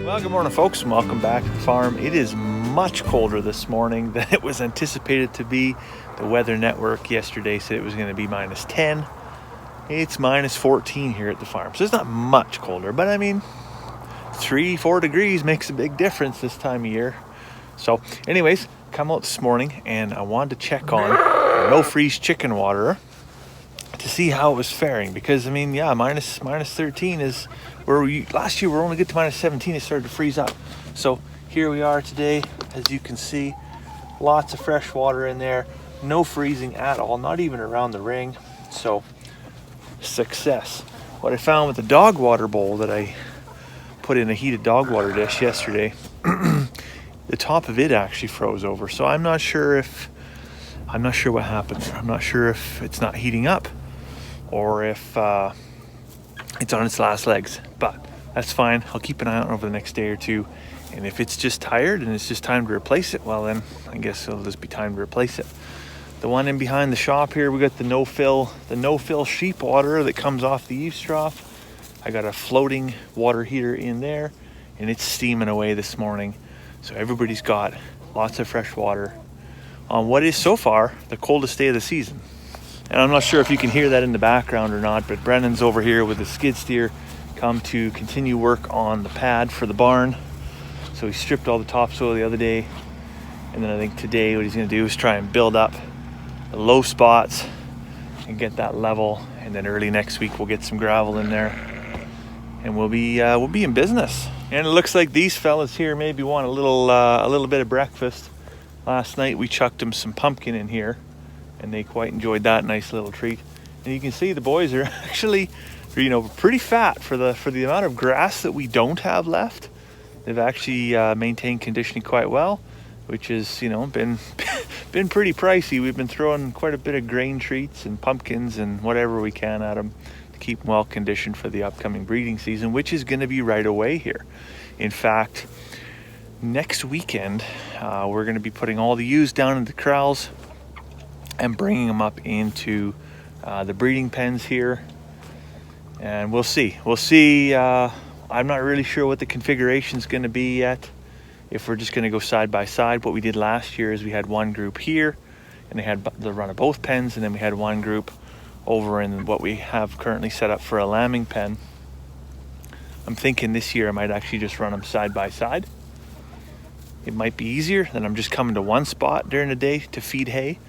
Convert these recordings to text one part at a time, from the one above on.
Well, good morning, folks, and welcome back to the farm. It is much colder this morning than it was anticipated to be. The Weather Network yesterday said it was going to be minus 10. It's minus 14 here at the farm, so it's not much colder, but I mean, 3-4 degrees makes a big difference this time of year. So anyways, come out this morning and I wanted to check on no freeze chicken water to see how it was faring, because I mean, yeah, minus 13 is where last year we were only good to minus 17. It started to freeze up. So here we are today. As you can see, lots of fresh water in there, no freezing at all, not even around the ring. So success. What I found with the dog water bowl that I put in a heated dog water dish yesterday, the top of it actually froze over. So I'm not sure what happened there. I'm not sure if it's not heating up or if it's on its last legs, but that's fine. I'll keep an eye on it over the next day or two. And if it's just tired and it's just time to replace it, well then I guess it'll just be time to replace it. The one in behind the shop here, we got the no-fill sheep water that comes off the eaves trough. I got a floating water heater in there and it's steaming away this morning. So everybody's got lots of fresh water on what is so far the coldest day of the season. And I'm not sure if you can hear that in the background or not, but Brennan's over here with the skid steer come to continue work on the pad for the barn. So he stripped all the topsoil the other day. And then I think today what he's gonna do is try and build up the low spots and get that level. And then early next week we'll get some gravel in there and we'll be in business. And it looks like these fellas here maybe want a little bit of breakfast. Last night we chucked them some pumpkin in here and they quite enjoyed that nice little treat. And you can see the boys are actually, pretty fat for the amount of grass that we don't have left. They've actually maintained conditioning quite well, which has been pretty pricey. We've been throwing quite a bit of grain treats and pumpkins and whatever we can at them to keep them well conditioned for the upcoming breeding season, which is going to be right away here. In fact, next weekend we're going to be putting all the ewes down in the corrals and bringing them up into the breeding pens here, and we'll see. I'm not really sure what the configuration is going to be yet, if we're just going to go side by side. What we did last year is we had one group here and they had the run of both pens, and then we had one group over in what we have currently set up for a lambing pen. I'm thinking this year I might actually just run them side by side. It might be easier than I'm just coming to one spot during the day to feed hay.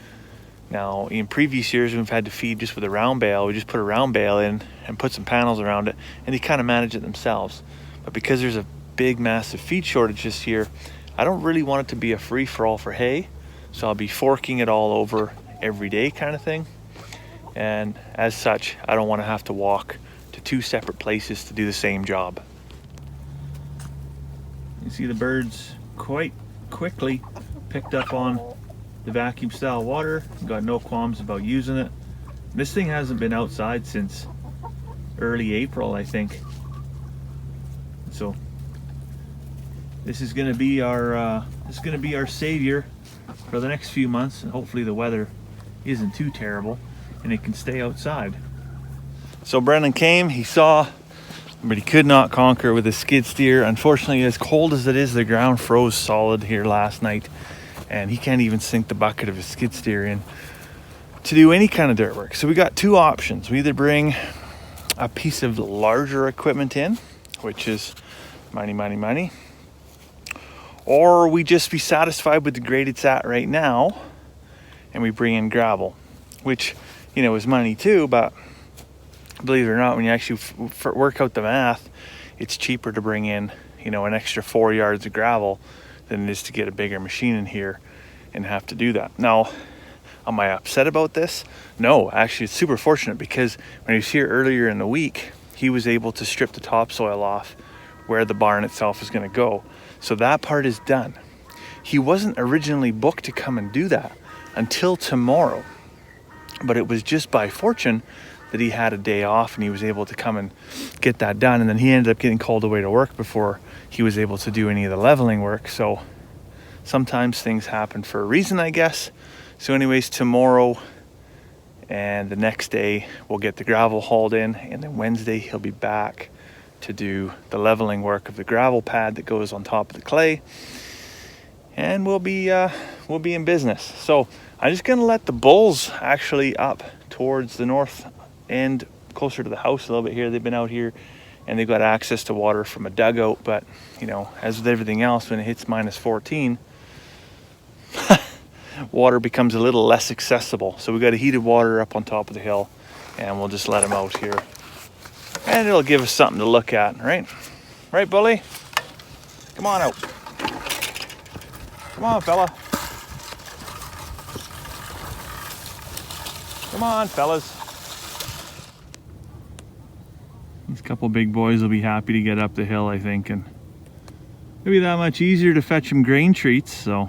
Now, in previous years, we've had to feed just with a round bale. We just put a round bale in and put some panels around it, and they kind of manage it themselves. But because there's a big, massive feed shortage this year, I don't really want it to be a free-for-all for hay. So I'll be forking it all over every day kind of thing. And as such, I don't want to have to walk to two separate places to do the same job. You see the birds quite quickly picked up on the vacuum style water, got no qualms about using it. This thing hasn't been outside since early April, I think. So this is going to be our savior for the next few months, and hopefully the weather isn't too terrible and it can stay outside. So Brennan came, he saw, but he could not conquer with his skid steer. Unfortunately, as cold as it is, the ground froze solid here last night, and he can't even sink the bucket of his skid steer in to do any kind of dirt work. So we got two options. We either bring a piece of larger equipment in, which is money, or we just be satisfied with the grade it's at right now and we bring in gravel, which is money too, but believe it or not, when you actually work out the math, it's cheaper to bring in an extra 4 yards of gravel than it is to get a bigger machine in here and have to do that. Now, am I upset about this? No, actually it's super fortunate, because when he was here earlier in the week, he was able to strip the topsoil off where the barn itself is going to go. So that part is done. He wasn't originally booked to come and do that until tomorrow, but it was just by fortune that he had a day off and he was able to come and get that done. And then he ended up getting called away to work before he was able to do any of the leveling work. So sometimes things happen for a reason, I guess. So anyways, tomorrow and the next day we'll get the gravel hauled in, and then Wednesday he'll be back to do the leveling work of the gravel pad that goes on top of the clay, and we'll be in business. So I'm just gonna let the bulls actually up towards the north end, closer to the house a little bit here. They've been out here and they've got access to water from a dugout, but you know, as with everything else, when it hits minus 14, water becomes a little less accessible. So we got a heated water up on top of the hill, and we'll just let them out here, and it'll give us something to look at, right? Right, Bully? Come on out. Come on, fella. Come on, fellas. These couple big boys will be happy to get up the hill, I think, and it'll be that much easier to fetch them grain treats, so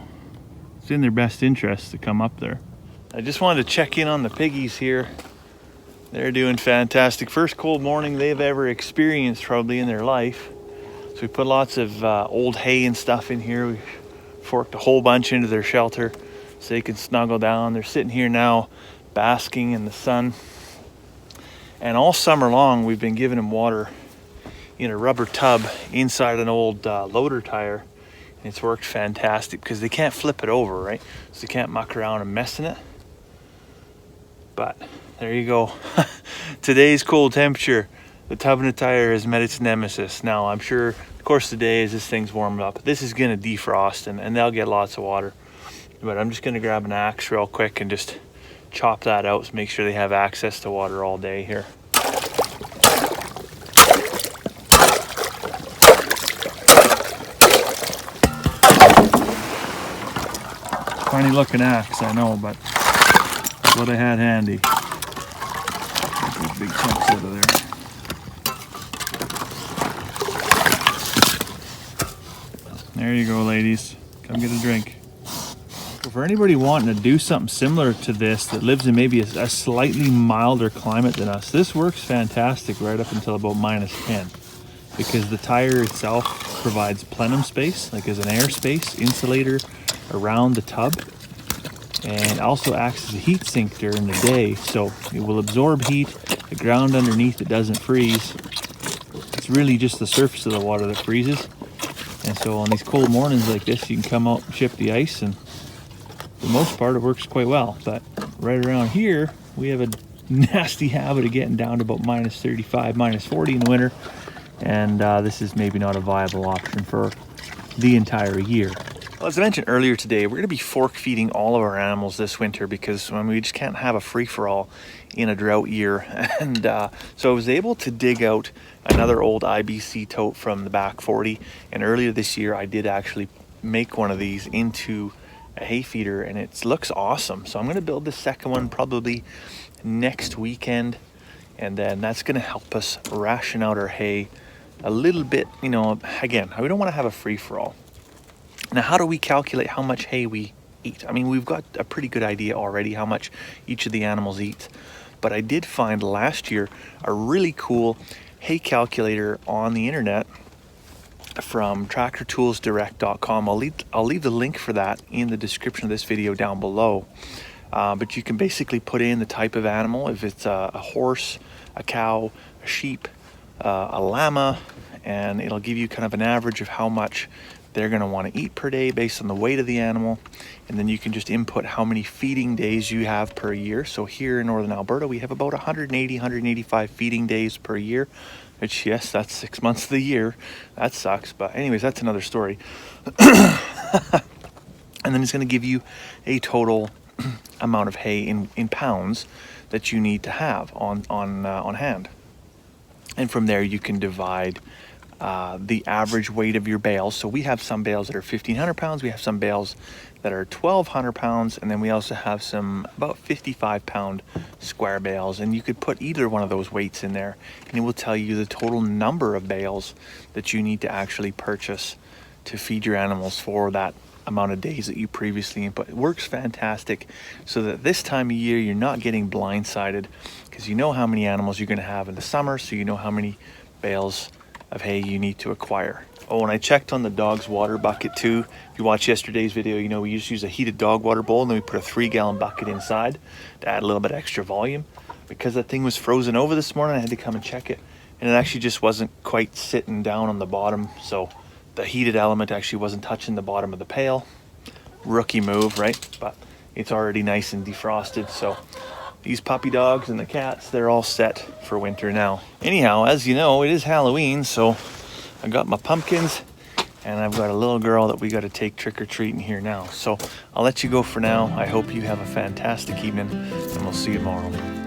it's in their best interest to come up there. I just wanted to check in on the piggies here. They're doing fantastic. First cold morning they've ever experienced probably in their life. So we put lots of old hay and stuff in here. We forked a whole bunch into their shelter so they can snuggle down. They're sitting here now basking in the sun. And all summer long we've been giving them water in a rubber tub inside an old loader tire. And it's worked fantastic because they can't flip it over, right? So they can't muck around and mess in it. But there you go. Today's cold temperature, the tub and the tire has met its nemesis. Now I'm sure the course of the day as this thing's warmed up, this is gonna defrost and they'll get lots of water. But I'm just gonna grab an axe real quick and just chop that out to make sure they have access to water all day here. Funny looking axe, I know, but that's what I had handy. Get those big chunks out of there. There you go, ladies. Come get a drink. So for anybody wanting to do something similar to this that lives in maybe a slightly milder climate than us, this works fantastic right up until about minus 10, because the tire itself provides plenum space, like as an air space insulator around the tub, and also acts as a heat sink during the day, so it will absorb heat. The ground underneath it doesn't freeze. It's really just the surface of the water that freezes. And so on these cold mornings like this, you can come out and chip the ice, and for the most part it works quite well. But right around here we have a nasty habit of getting down to about minus 35, minus 40 in the winter, and this is maybe not a viable option for the entire year. Well, as I mentioned earlier today, we're going to be fork feeding all of our animals this winter because we just can't have a free-for-all in a drought year. And so I was able to dig out another old IBC tote from the back 40. And earlier this year, I did actually make one of these into a hay feeder, and it looks awesome. So I'm going to build the second one probably next weekend. And then that's going to help us ration out our hay a little bit. You know, again, we don't want to have a free-for-all. Now, how do we calculate how much hay we eat? I mean, we've got a pretty good idea already how much each of the animals eats. But I did find last year a really cool hay calculator on the internet from tractortoolsdirect.com. I'll leave the link for that in the description of this video down below. But you can basically put in the type of animal, if it's a horse, a cow, a sheep, a llama, and it'll give you kind of an average of how much they're going to want to eat per day based on the weight of the animal. And then you can just input how many feeding days you have per year. So here in northern Alberta, we have about 180, 185 feeding days per year, which, yes, that's 6 months of the year. That sucks. But anyways, that's another story. And then it's going to give you a total amount of hay in pounds that you need to have on hand. And from there, you can divide the average weight of your bales. So we have some bales that are 1,500 pounds. We have some bales that are 1,200 pounds. And then we also have some about 55-pound square bales. And you could put either one of those weights in there, and it will tell you the total number of bales that you need to actually purchase to feed your animals for that amount of days that you previously input. It works fantastic so that this time of year you're not getting blindsided, because you know how many animals you're going to have in the summer, so you know how many bales of hay you need to acquire. Oh, and I checked on the dog's water bucket too. If you watched yesterday's video, you know we just use a heated dog water bowl, and then we put a 3-gallon bucket inside to add a little bit extra volume. Because that thing was frozen over this morning, I had to come and check it. and it actually just wasn't quite sitting down on the bottom, so the heated element actually wasn't touching the bottom of the pail. Rookie move, right? But it's already nice and defrosted, so these puppy dogs and the cats, they're all set for winter now. Anyhow, as you know, it is Halloween, so I got my pumpkins, and I've got a little girl that we got to take trick-or-treating here now. So I'll let you go for now. I hope you have a fantastic evening, and we'll see you tomorrow.